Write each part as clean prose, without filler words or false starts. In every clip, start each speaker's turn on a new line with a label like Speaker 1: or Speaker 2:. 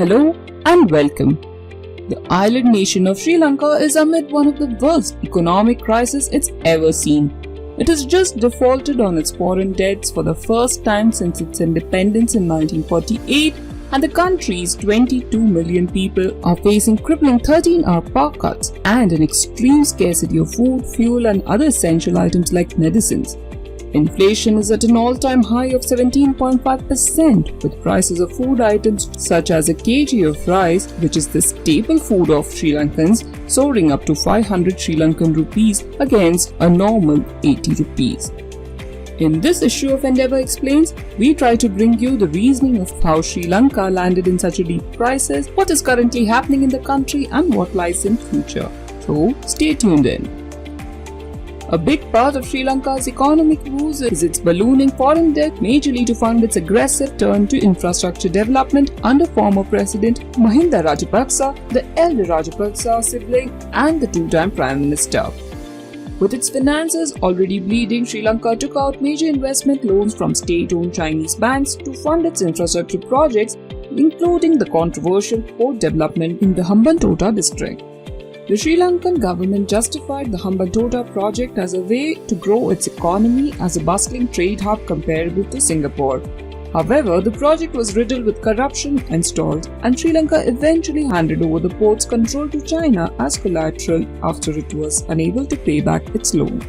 Speaker 1: Hello and welcome. The island nation of Sri Lanka is amid one of the worst economic crises it's ever seen. It has just defaulted on its foreign debts for the first time since its independence in 1948, and the country's 22 million people are facing crippling 13-hour power cuts and an extreme scarcity of food, fuel and other essential items like medicines. Inflation is at an all-time high of 17.5%, with prices of food items such as a kg of rice, which is the staple food of Sri Lankans, soaring up to 500 Sri Lankan rupees against a normal 80 rupees. In this issue of Endeavour Explains, we try to bring you the reasoning of how Sri Lanka landed in such a deep crisis, what is currently happening in the country and what lies in future. So, stay tuned in. A big part of Sri Lanka's economic woes is its ballooning foreign debt, majorly to fund its aggressive turn to infrastructure development under former President Mahinda Rajapaksa, the elder Rajapaksa sibling, and the two-time Prime Minister. With its finances already bleeding, Sri Lanka took out major investment loans from state-owned Chinese banks to fund its infrastructure projects, including the controversial port development in the Hambantota district. The Sri Lankan government justified the Hambantota project as a way to grow its economy as a bustling trade hub comparable to Singapore. However, the project was riddled with corruption and stalled, and Sri Lanka eventually handed over the port's control to China as collateral after it was unable to pay back its loan.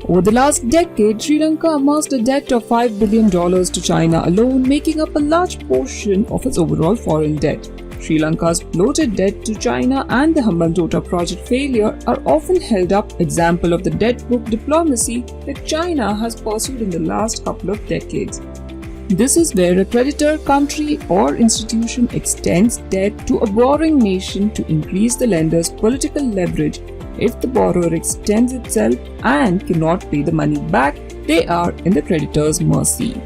Speaker 1: Over the last decade, Sri Lanka amassed a debt of $5 billion to China alone, making up a large portion of its overall foreign debt. Sri Lanka's bloated debt to China and the Hambantota project failure are often held up example of the debt book diplomacy that China has pursued in the last couple of decades. This is where a creditor country or institution extends debt to a borrowing nation to increase the lender's political leverage. If the borrower extends itself and cannot pay the money back, they are in the creditor's mercy.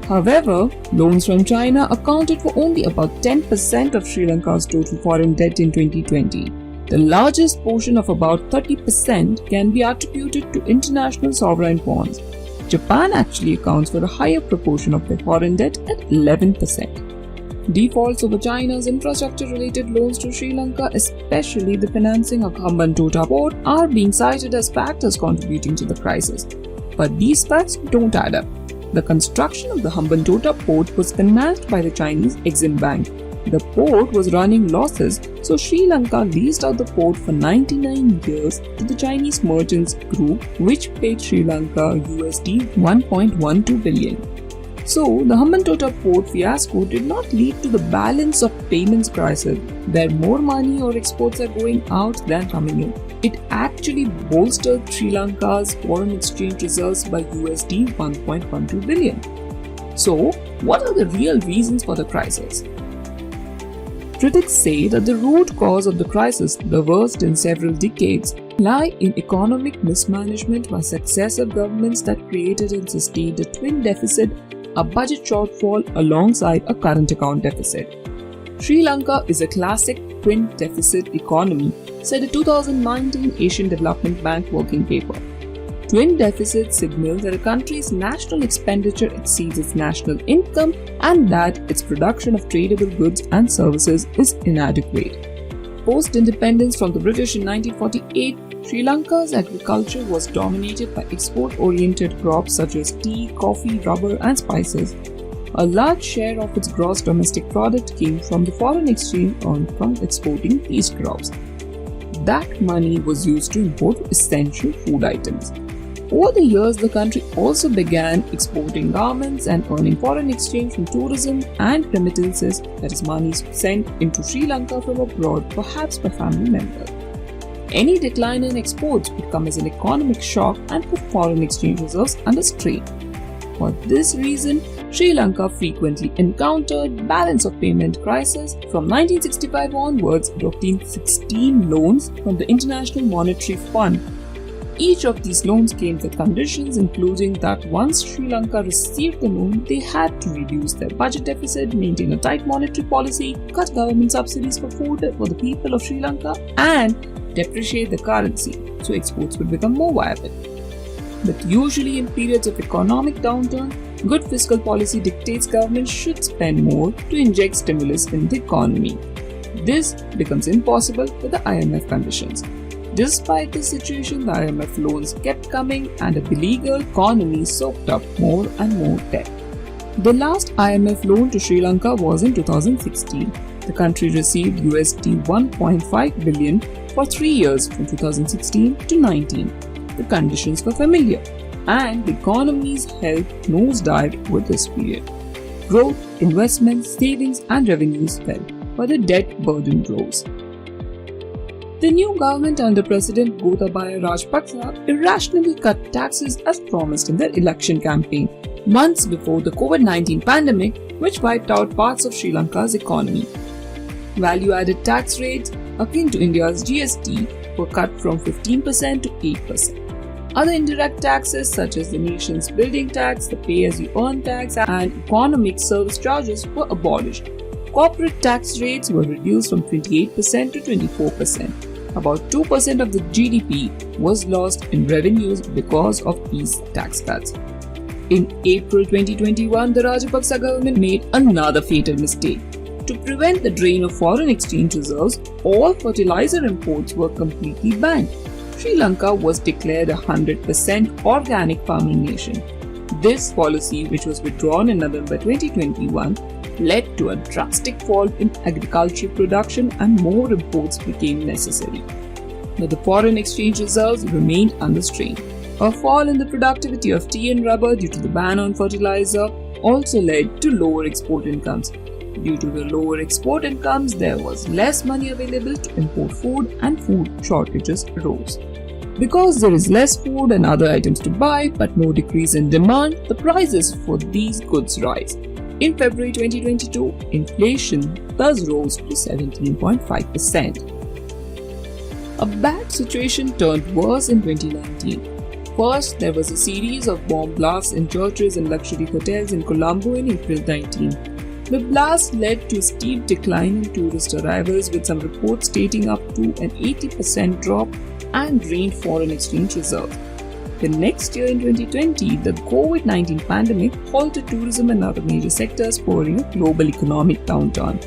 Speaker 1: However, loans from China accounted for only about 10% of Sri Lanka's total foreign debt in 2020. The largest portion of about 30% can be attributed to international sovereign bonds. Japan actually accounts for a higher proportion of their foreign debt at 11%. Defaults over China's infrastructure-related loans to Sri Lanka, especially the financing of Hambantota port, are being cited as factors contributing to the crisis. But these facts don't add up. The construction of the Hambantota port was financed by the Chinese Exim Bank. The port was running losses, so Sri Lanka leased out the port for 99 years to the Chinese Merchants Group, which paid Sri Lanka USD 1.12 billion. So, the Hambantota port fiasco did not lead to the balance of payments crisis, where more money or exports are going out than coming in. It actually bolstered Sri Lanka's foreign exchange reserves by USD 1.12 billion. So, what are the real reasons for the crisis? Critics say that the root cause of the crisis, the worst in several decades, lie in economic mismanagement by successive governments that created and sustained a twin deficit, a budget shortfall alongside a current account deficit. Sri Lanka is a classic twin deficit economy, said a 2019 Asian Development Bank working paper. Twin deficits signal that a country's national expenditure exceeds its national income and that its production of tradable goods and services is inadequate. Post-independence from the British in 1948, Sri Lanka's agriculture was dominated by export-oriented crops such as tea, coffee, rubber and spices. A large share of its gross domestic product came from the foreign exchange earned from exporting these crops. That money was used to import essential food items. Over the years, the country also began exporting garments and earning foreign exchange from tourism and remittances, that is, money sent into Sri Lanka from abroad, perhaps by family members. Any decline in exports would come as an economic shock and put foreign exchange reserves under strain. For this reason, Sri Lanka frequently encountered balance of payment crisis. From 1965 onwards, it obtained 16 loans from the International Monetary Fund. Each of these loans came with conditions, including that once Sri Lanka received the loan, they had to reduce their budget deficit, maintain a tight monetary policy, cut government subsidies for food for the people of Sri Lanka, and depreciate the currency so exports would become more viable. But usually in periods of economic downturn, Good fiscal policy dictates government should spend more to inject stimulus in the economy. This becomes impossible with the IMF conditions. Despite this situation, the IMF loans kept coming and a beleaguered economy soaked up more and more debt. The last IMF loan to Sri Lanka was in 2016. The country received USD 1.5 billion for 3 years from 2016 to 19. The conditions were familiar, and the economy's health nosedived over this period. Growth, investments, savings, and revenues fell, but the debt burden rose. The new government under President Gotabaya Rajapaksa irrationally cut taxes as promised in their election campaign, months before the COVID-19 pandemic, which wiped out parts of Sri Lanka's economy. Value-added tax rates, akin to India's GST, were cut from 15% to 8%. Other indirect taxes such as the nation's building tax, the pay-as-you-earn tax, and economic service charges were abolished. Corporate tax rates were reduced from 28% to 24%. About 2% of the GDP was lost in revenues because of these tax cuts. In April 2021, the Rajapaksa government made another fatal mistake. To prevent the drain of foreign exchange reserves, all fertilizer imports were completely banned. Sri Lanka was declared a 100% organic farming nation. This policy, which was withdrawn in November 2021, led to a drastic fall in agricultural production and more imports became necessary. But the foreign exchange reserves remained under strain. A fall in the productivity of tea and rubber due to the ban on fertilizer also led to lower export incomes. Due to the lower export incomes, there was less money available to import food and food shortages arose. Because there is less food and other items to buy but no decrease in demand, the prices for these goods rise. In February 2022, inflation thus rose to 17.5%. A bad situation turned worse in 2019. First, there was a series of bomb blasts in churches and luxury hotels in Colombo in April 19. The blast led to a steep decline in tourist arrivals, with some reports stating up to an 80% drop, and drained foreign exchange reserves. The next year in 2020, the COVID-19 pandemic halted tourism and other major sectors, spurring a global economic downturn.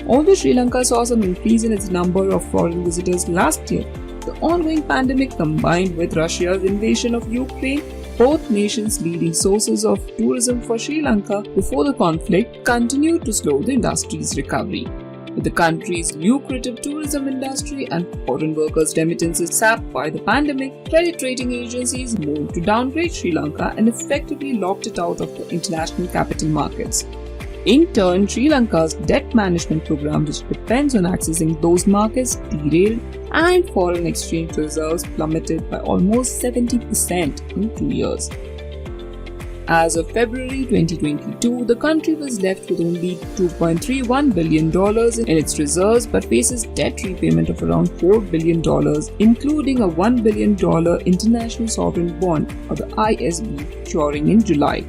Speaker 1: Although Sri Lanka saw some increase in its number of foreign visitors last year, the ongoing pandemic combined with Russia's invasion of Ukraine, both nations' leading sources of tourism for Sri Lanka before the conflict, continued to slow the industry's recovery. With the country's lucrative tourism industry and foreign workers' remittances sapped by the pandemic, credit rating agencies moved to downgrade Sri Lanka and effectively locked it out of the international capital markets. In turn, Sri Lanka's debt management program, which depends on accessing those markets, derailed, and foreign exchange reserves plummeted by almost 70% in 2 years. As of February 2022, the country was left with only $2.31 billion in its reserves but faces debt repayment of around $4 billion, including a $1 billion international sovereign bond, or the ISB, maturing in July.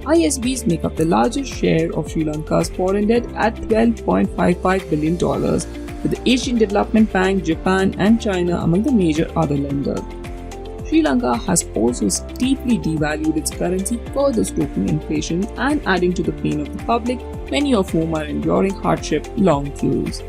Speaker 1: ISBs make up the largest share of Sri Lanka's foreign debt at $12.55 billion, with the Asian Development Bank, Japan, and China among the major other lenders. Sri Lanka has also steeply devalued its currency, further stoking inflation and adding to the pain of the public, many of whom are enduring hardship, long queues.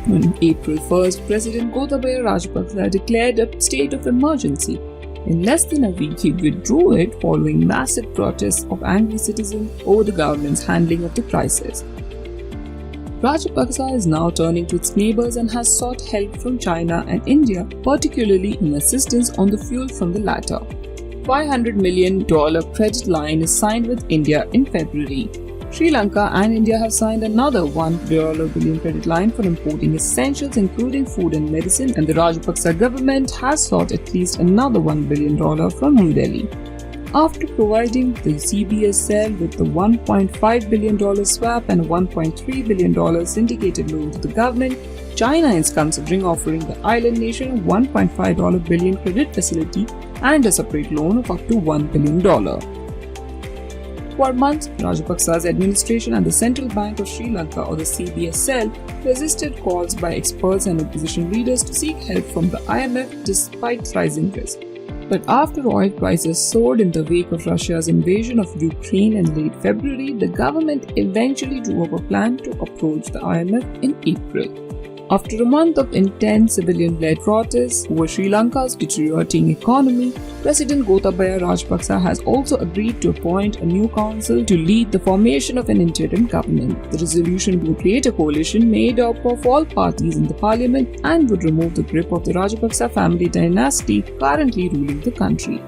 Speaker 1: On April 1st, President Gotabaya Rajapaksa declared a state of emergency. In less than a week, he withdrew it following massive protests of angry citizens over the government's handling of the crisis. Rajapaksa is now turning to its neighbors and has sought help from China and India, particularly in assistance on the fuel from the latter. $500 million credit line is signed with India in February. Sri Lanka and India have signed another $1 billion credit line for importing essentials including food and medicine, and the Rajapaksa government has sought at least another $1 billion from New Delhi. After providing the CBSL with the $1.5 billion swap and a $1.3 billion syndicated loan to the government, China is considering offering the island nation a $1.5 billion credit facility and a separate loan of up to $1 billion. For months, Rajapaksa's administration and the Central Bank of Sri Lanka, or the CBSL, resisted calls by experts and opposition leaders to seek help from the IMF despite rising risk. But after oil prices soared in the wake of Russia's invasion of Ukraine in late February, the government eventually drew up a plan to approach the IMF in April. After a month of intense civilian-led protests over Sri Lanka's deteriorating economy, President Gotabaya Rajapaksa has also agreed to appoint a new council to lead the formation of an interim government. The resolution will create a coalition made up of all parties in the parliament and would remove the grip of the Rajapaksa family dynasty currently ruling the country.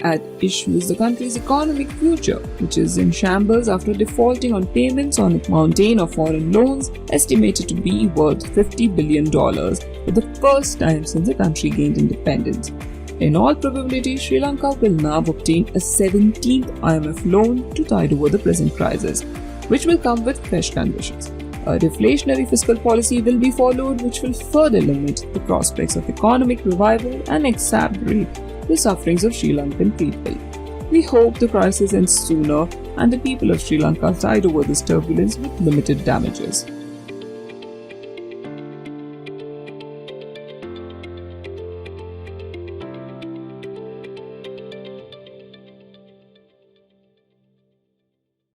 Speaker 1: At issue is the country's economic future, which is in shambles after defaulting on payments on a mountain of foreign loans estimated to be worth $50 billion for the first time since the country gained independence. In all probability, Sri Lanka will now obtain a 17th IMF loan to tide over the present crisis, which will come with fresh conditions. A deflationary fiscal policy will be followed, which will further limit the prospects of economic revival and exacerbate the sufferings of Sri Lankan people. We hope the crisis ends sooner and the people of Sri Lanka tide over this turbulence with limited damages.